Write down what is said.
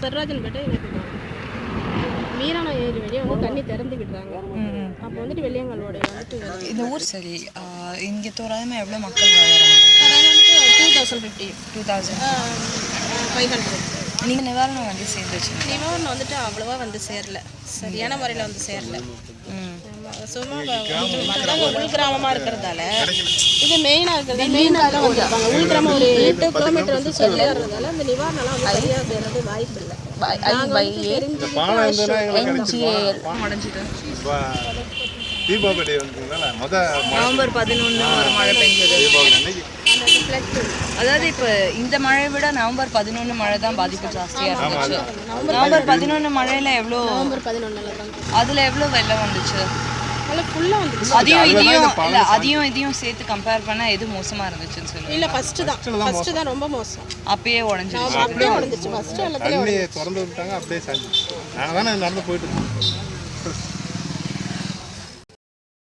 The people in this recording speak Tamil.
சர்ராஜன்பேட்டை இணைப்பு மீரான ஏரி வெளியே வந்து தண்ணி திறந்து விடுறாங்க. அப்போ வந்துட்டு வெள்ளியங்காலோட வந்துட்டு இந்த ஊர் சரி இங்கே தோராயமாக எவ்வளோ மக்கள் வாழறாங்க? வந்துட்டு 2050 2500. நீங்கள் நிவாரணம் வந்து சேர்ந்துச்சு? நிவாரணம் வந்துட்டு அவ்வளோவா வந்து சேரல, சரியான முறையில் வந்து சேரல. சும்மா உள் கிராமமாக இருக்கிறதால இது மெயினாக இருக்கிறது மெயினாக தான் வந்துருப்பாங்க. உள் கிராமம் ஒரு 8 கிலோமீட்டர் வந்து சொல்லுறதால அந்த நிவாரணம்லாம் வந்து சரியாக சேர்றது வாய்ப்பு இல்லை. தீபாவளி வந்துங்களா நவம்பர் 11 ஒரு மழை பெஞ்சது. அதாவது இப்போ இந்த மழையை விட நவம்பர் 11 மழை தான் பாதிப்பு ஜாஸ்தியாக இருந்துச்சு. நவம்பர் 11 மழையில் எவ்வளோ? நவம்பர் 11 அதில் எவ்வளோ வெள்ளம் வந்துச்சு? ஃபுல்லாக வந்துச்சு. அதையும் இதையும் சேர்த்து கம்பேர் பண்ணால் எது மோசமாக இருந்துச்சுன்னு சொல்லுங்கள். இல்லை ஃபஸ்ட்டு தான் ரொம்ப மோசம். அப்பயே உடஞ்சிருச்சு. அப்படியே உடஞ்சிச்சு ஃபஸ்ட்டு எல்லாத்தையும் திறந்து விட்டாங்க, அப்படியே சாஞ்சிச்சு. நாங்கள் தானே நடந்து போயிட்டு இருக்கோம்.